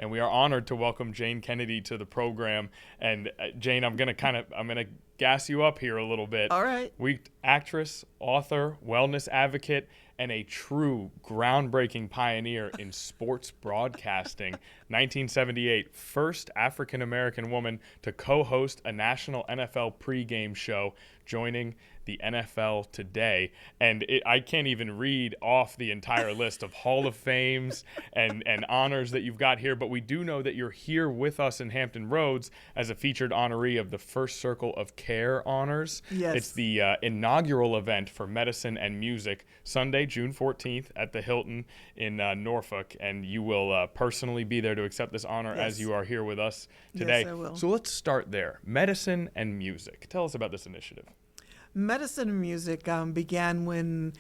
and we are honored to welcome Jayne Kennedy to the program. And Jayne, I'm gonna gas you up here a little bit. All right. Actress, author, wellness advocate, and a true groundbreaking pioneer in sports broadcasting. 1978, first African-American woman to co-host a national NFL pregame show, joining the NFL Today. And I can't even read off the entire list of Hall of Fames and honors that you've got here, but we do know that you're here with us in Hampton Roads as a featured honoree of the First Circle of Care Honors. Yes. It's the inaugural event for medicine and music, Sunday, June 14th at the Hilton in Norfolk, and you will personally be there to accept this honor as you are here with us today. Yes, I will. So let's start there. Medicine and music. Tell us about this initiative. Medicine and music began when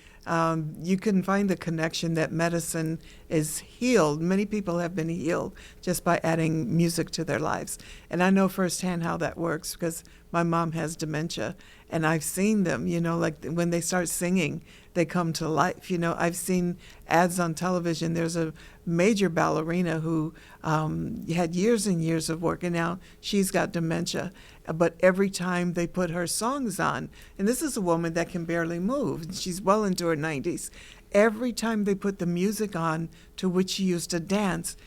you can find the connection that medicine is healed. Many people have been healed just by adding music to their lives. And I know firsthand how that works because my mom has dementia, and I've seen them, like when they start singing, they come to life. I've seen ads on television. There's a major ballerina who had years and years of work, and now she's got dementia. But every time they put her songs on, and this is a woman that can barely move, and she's well into her 90s, every time they put the music on to which she used to dance,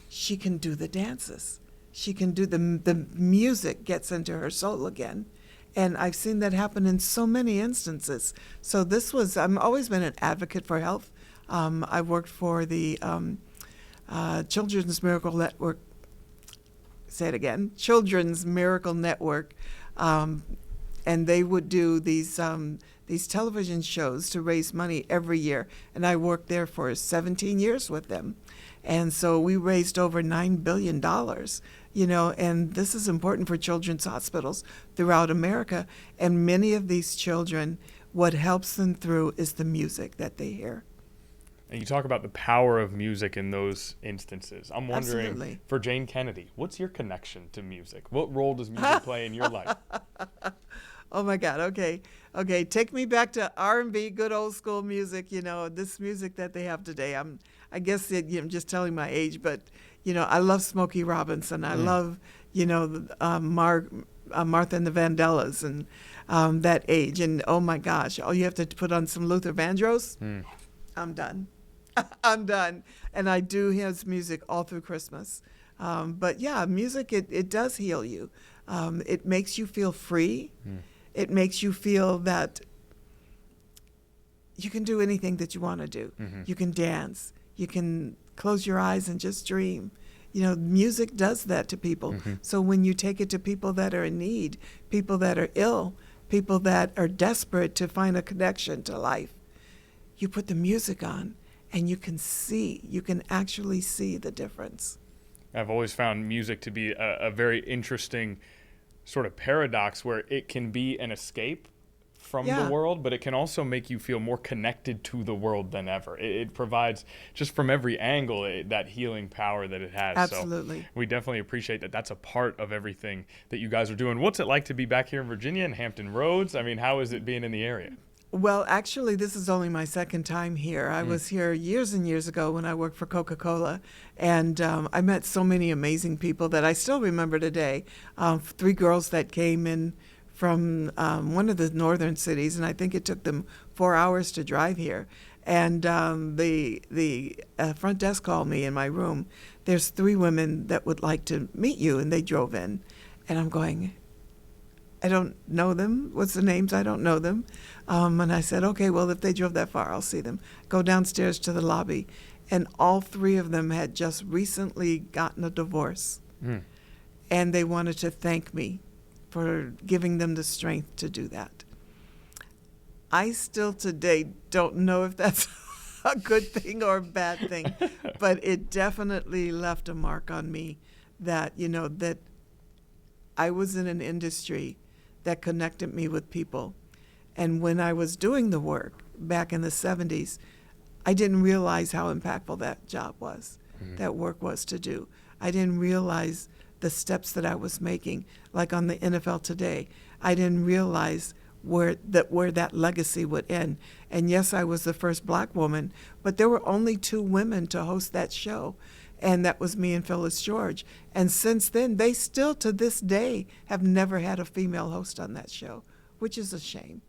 she can do the dances. She can do the music gets into her soul again. And I've seen that happen in so many instances. So I've always been an advocate for health. I worked for the Children's Miracle Network. Say it again, Children's Miracle Network. And they would do these television shows to raise money every year. And I worked there for 17 years with them. And so we raised over $9 billion, and this is important for children's hospitals throughout America. And many of these children, what helps them through is the music that they hear. And you talk about the power of music in those instances. I'm wondering, Absolutely. For Jayne Kennedy, what's your connection to music? What role does music play in your life? Oh my God. Okay. Take me back to R&B, good old school music. This music that they have today. I guess I'm just telling my age, but I love Smokey Robinson. I love Martha and the Vandellas and that age. And oh my gosh, all you have to put on some Luther Vandross. I'm done. I'm done. And I do his music all through Christmas. But yeah, music it does heal you. It makes you feel free. It makes you feel that you can do anything that you want to do. You can dance. You can close your eyes and just dream. Music does that to people. So when you take it to people that are in need, people that are ill, people that are desperate to find a connection to life, you put the music on and you can actually see the difference. I've always found music to be a very interesting sort of paradox where it can be an escape from the world, but it can also make you feel more connected to the world than ever. It provides, just from every angle, that healing power that it has. Absolutely. So we definitely appreciate that. That's a part of everything that you guys are doing. What's it like to be back here in Virginia in Hampton Roads? I mean, how is it being in the area? Well, actually, this is only my second time here. I was here years and years ago when I worked for Coca-Cola, and I met so many amazing people that I still remember today. 3 girls that came in from one of the northern cities, and I think it took them 4 hours to drive here. And the front desk called me in my room. There's 3 women that would like to meet you, and they drove in. And I'm going, I don't know them. What's the names? I don't know them. And I said, okay, well, if they drove that far, I'll see them. Go downstairs to the lobby. And all 3 of them had just recently gotten a divorce. And they wanted to thank me for giving them the strength to do that. I still today don't know if that's a good thing or a bad thing, but it definitely left a mark on me that, that I was in an industry that connected me with people. And when I was doing the work back in the 70s, I didn't realize how impactful that job was, that work was to do. I didn't realize the steps that I was making, like on the NFL Today. I didn't realize where that legacy would end. And yes, I was the first Black woman, but there were only 2 women to host that show. And that was me and Phyllis George. And since then, they still to this day have never had a female host on that show, which is a shame.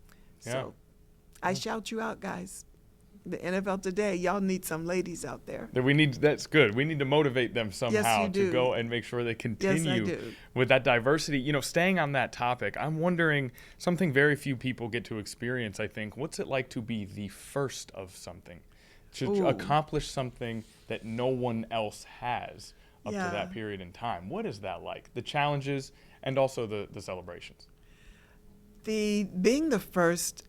Yeah. So I shout you out, guys. The NFL Today, y'all need some ladies out there. That's good. We need to motivate them somehow to go and make sure they continue with that diversity. You know, staying on that topic, I'm wondering something very few people get to experience, I think. What's it like to be the first of something? To accomplish something that no one else has up to that period in time. What is that like? The challenges and also the celebrations. Being the first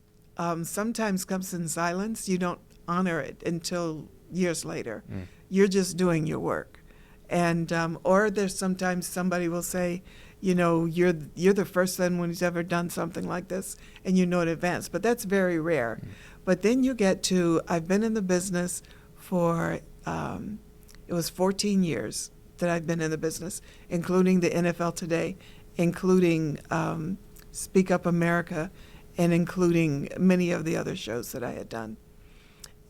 sometimes comes in silence. You don't honor it until years later. You're just doing your work. And or there's sometimes somebody will say, you know, you're the first one who's ever done something like this, and you know in advance. But that's very rare. But then you get to, I've been in the business for, it was 14 years that I've been in the business, including the NFL Today, including Speak Up America, and including many of the other shows that I had done.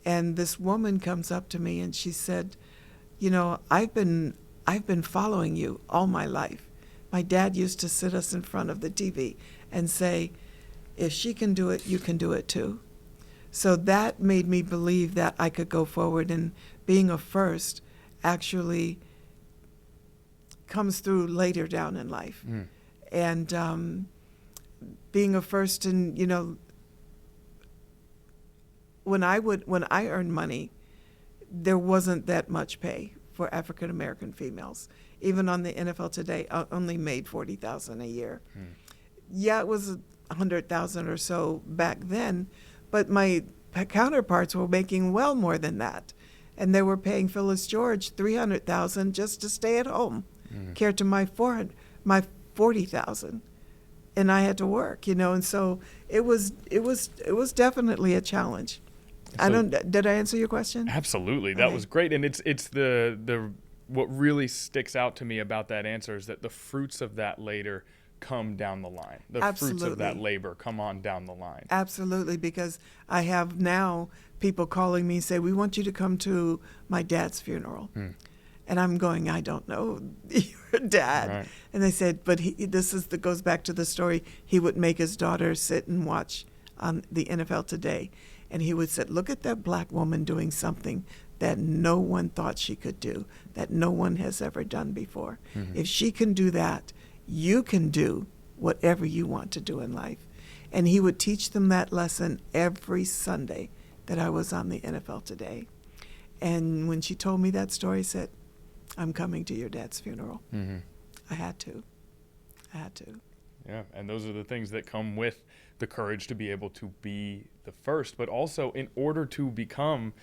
And this woman comes up to me and she said, you know, I've been following you all my life. My dad used to sit us in front of the TV and say, if she can do it, you can do it too. So that made me believe that I could go forward, and being a first actually comes through later down in life. And being a first, and you know, when I earned money, there wasn't that much pay for African American females. Even on the NFL Today, I only made $40,000 a year. Yeah, it was $100,000 or so back then, but my counterparts were making well more than that, and they were paying Phyllis George $300,000 just to stay at home, care to my $40,000, and I had to work, you know, and so it was definitely a challenge. So, did I answer your question? Absolutely, that was great, and it's the what really sticks out to me about that answer is that the fruits of that later come down the line. The fruits of that labor come on down the line. Absolutely, because I have now people calling me and say, we want you to come to my dad's funeral. And I'm going, I don't know your dad. Right. And they said, but goes back to the story. He would make his daughter sit and watch on the NFL Today. And he would say, look at that black woman doing something that no one thought she could do, that no one has ever done before. If she can do that, you can do whatever you want to do in life. And he would teach them that lesson every Sunday that I was on the NFL Today. And when she told me that story, I said, I'm coming to your dad's funeral. I had to. Yeah, and those are the things that come with the courage to be able to be the first, but also in order to become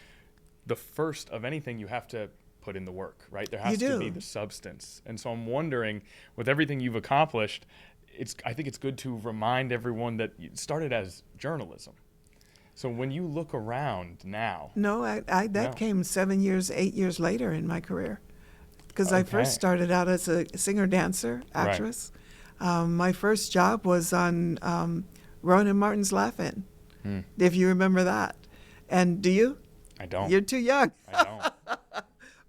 the first of anything, you have to put in the work, right? There has to be the substance. And so I'm wondering, with everything you've accomplished, I think it's good to remind everyone that it started as journalism. So when you look around now... No, that came 8 years later in my career. Because I first started out as a singer-dancer, actress. Right. My first job was on Rowan and Martin's Laugh-In, if you remember that. And do you? I don't. You're too young. I don't.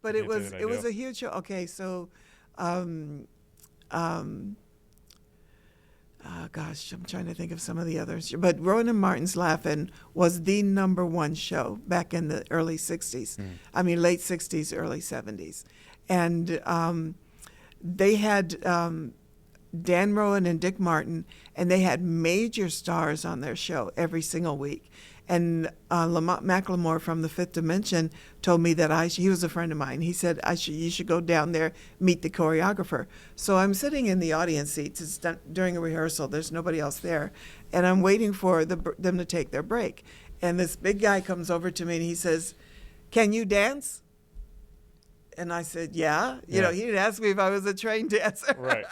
But it was a huge show. Okay, so, gosh, I'm trying to think of some of the others. But Rowan and Martin's Laugh-In was the #1 show back in the early 60s. I mean, late 60s, early 70s. And they had Dan Rowan and Dick Martin, and they had major stars on their show every single week. And Lamont McLemore from the Fifth Dimension told me that he was a friend of mine. He said, you should go down there, meet the choreographer. So I'm sitting in the audience seats. It's during a rehearsal. There's nobody else there. And I'm waiting for them to take their break. And this big guy comes over to me and he says, can you dance? And I said, yeah. You know, he didn't ask me if I was a trained dancer. Right.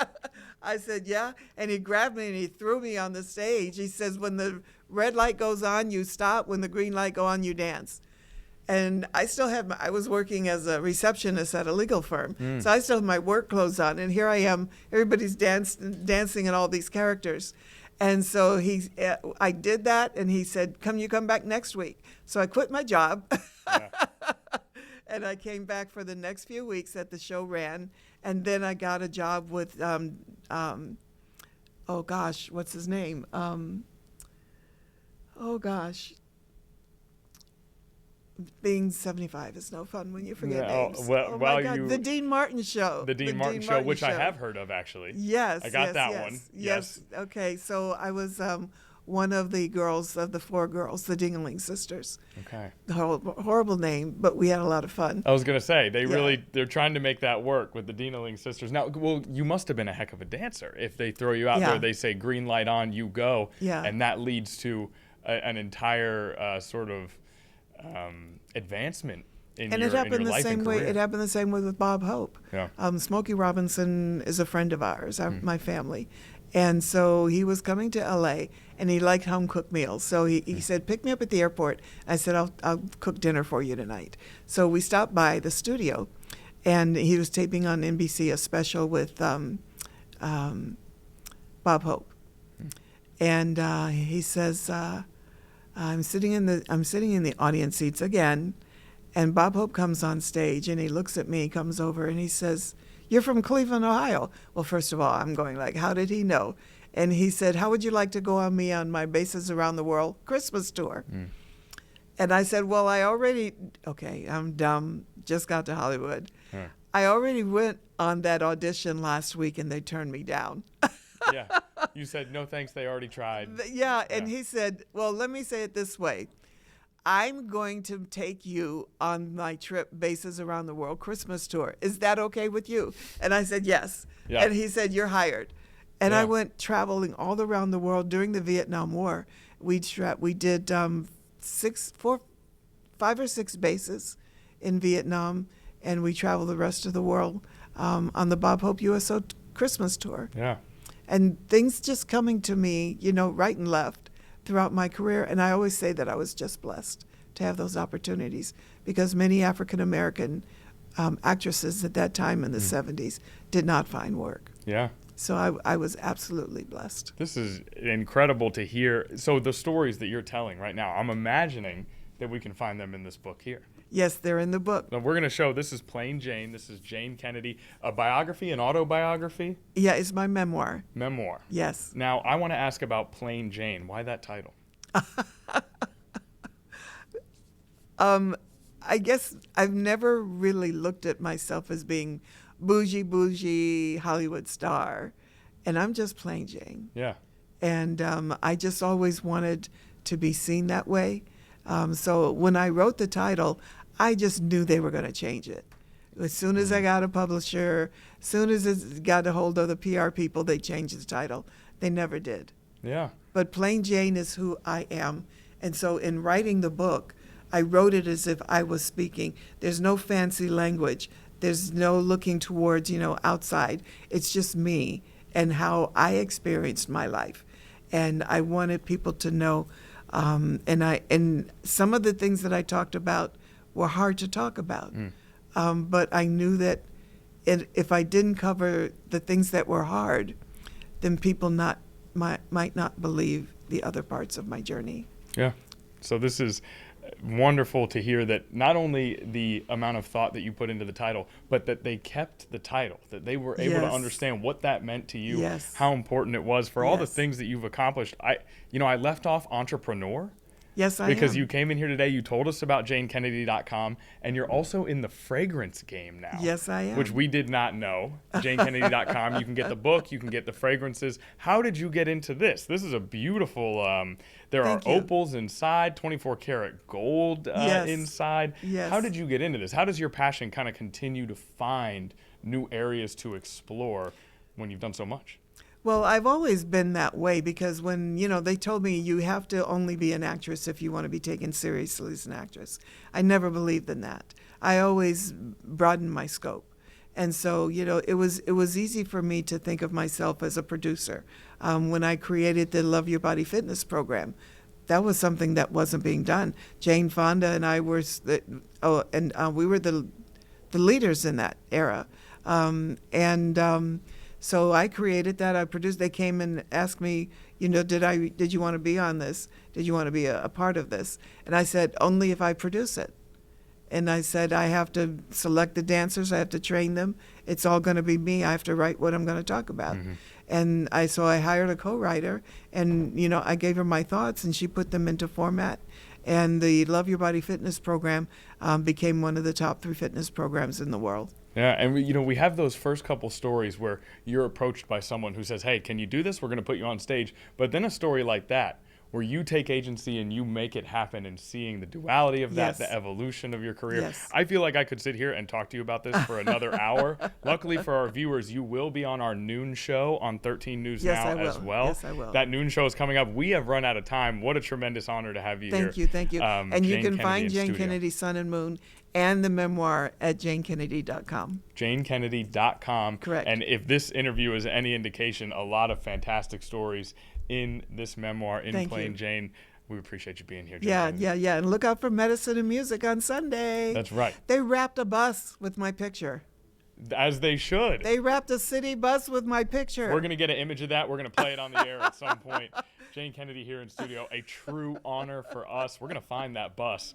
I said, yeah. And he grabbed me and he threw me on the stage. He says, when the red light goes on, you stop. When the green light go on, you dance. And I still have I was working as a receptionist at a legal firm. So I still have my work clothes on. And here I am. Everybody's dancing in all these characters. And so I did that. And he said, you come back next week. So I quit my job. And I came back for the next few weeks that the show ran, and then I got a job with, oh gosh, what's his name? Oh gosh. Being 75 is no fun when you forget names. Oh my God, the Dean Martin Show. The Dean Martin Show, which I have heard of, actually. Yes, I got that yes, one. Yes. Okay, so I was one of the girls of the 4 girls, the Dingeling sisters. Okay. Horrible name, but we had a lot of fun. I was gonna say they're trying to make that work with the Dingeling sisters. Now, well, you must have been a heck of a dancer if they throw you out there. They say green light on, you go, and that leads to an entire sort of advancement in your life and career. And it happened the same way with Bob Hope. Yeah. Smokey Robinson is a friend of ours, my family. And so he was coming to LA and he liked home cooked meals. So he said, pick me up at the airport. I said, I'll cook dinner for you tonight. So we stopped by the studio and he was taping on NBC a special with Bob Hope. And he says, I'm sitting in the audience seats again, and Bob Hope comes on stage and he looks at me, comes over and he says, you're from Cleveland, Ohio. Well, first of all, I'm going like, how did he know? And he said, how would you like to go on me on my Bases Around the World Christmas tour? And I said, well, I'm dumb, just got to Hollywood. I already went on that audition last week and they turned me down. Yeah. You said, no thanks, they already tried. And he said, well, let me say it this way. I'm going to take you on my trip, Bases Around the World Christmas tour. Is that okay with you? And I said, yes. Yeah. And he said, you're hired. And I went traveling all around the world during the Vietnam War. We did 5 or 6 bases in Vietnam, and we traveled the rest of the world on the Bob Hope USO Christmas tour. Yeah. And things just coming to me, right and left throughout my career. And I always say that I was just blessed to have those opportunities because many African-American actresses at that time in the 70s did not find work. Yeah. So I was absolutely blessed. This is incredible to hear. So the stories that you're telling right now, I'm imagining that we can find them in this book here. Yes, they're in the book. Now we're going to show, this is Plain Jane. This is Jayne Kennedy. A biography, an autobiography? Yeah, it's my memoir. Memoir. Yes. Now, I want to ask about Plain Jane. Why that title? I guess I've never really looked at myself as being bougie Hollywood star. And I'm just Plain Jane. Yeah. And I just always wanted to be seen that way. So when I wrote the title, I just knew they were going to change it. As soon as I got a publisher, as soon as it got a hold of the PR people, they changed the title. They never did. Yeah. But Plain Jane is who I am. And so in writing the book, I wrote it as if I was speaking. There's no fancy language. There's no looking towards, outside. It's just me and how I experienced my life. And I wanted people to know. And some of the things that I talked about were hard to talk about. But I knew that if I didn't cover the things that were hard, then people might not believe the other parts of my journey. Yeah. So this is wonderful to hear that not only the amount of thought that you put into the title, but that they kept the title, that they were able to understand what that meant to you, how important it was for all the things that you've accomplished. I left off entrepreneur. Yes, I Because am. you came in here today, you told us about JayneKennedy.com, and you're also in the fragrance game now. Yes, I am. Which we did not know. JayneKennedy.com, you can get the book, you can get the fragrances. How did you get into this? This is a beautiful, there are opals inside, 24 karat gold inside. Yes. How did you get into this? How does your passion kind of continue to find new areas to explore when you've done so much? Well, I've always been that way because when, they told me you have to only be an actress if you want to be taken seriously as an actress. I never believed in that. I always broadened my scope. And so, it was easy for me to think of myself as a producer. When I created the Love Your Body Fitness program, that was something that wasn't being done. Jane Fonda and I were, we were the leaders in that era. So I created that. I produced. They came and asked me, did you want to be on this? Did you want to be a part of this? And I said, only if I produce it. And I said, I have to select the dancers. I have to train them. It's all going to be me. I have to write what I'm going to talk about. Mm-hmm. And so I hired a co-writer, and, I gave her my thoughts, and she put them into format. And the Love Your Body Fitness program became one of the top 3 fitness programs in the world. Yeah, and we have those first couple stories where you're approached by someone who says, hey, can you do this? We're going to put you on stage. But then a story like that, where you take agency and you make it happen, and seeing the duality of that, Yes. the evolution of your career. Yes. I feel like I could sit here and talk to you about this for another hour. Luckily for our viewers, you will be on our noon show on 13 News Yes, Now I will. as well. Yes, I will. That noon show is coming up. We have run out of time. What a tremendous honor to have you here. Thank you. And you can find Jayne Kennedy Kennedy, Sun and Moon, and the memoir at JayneKennedy.com. JayneKennedy.com. Correct. And if this interview is any indication, a lot of fantastic stories in this memoir, In Thank Plain you. Jane. We appreciate you being here, Jayne Yeah, Kennedy. yeah. And look out for Medicine and Music on Sunday. That's right. They wrapped a bus with my picture. As they should. They wrapped a city bus with my picture. We're going to get an image of that. We're going to play it on the air at some point. Jayne Kennedy here in studio. A true honor for us. We're going to find that bus.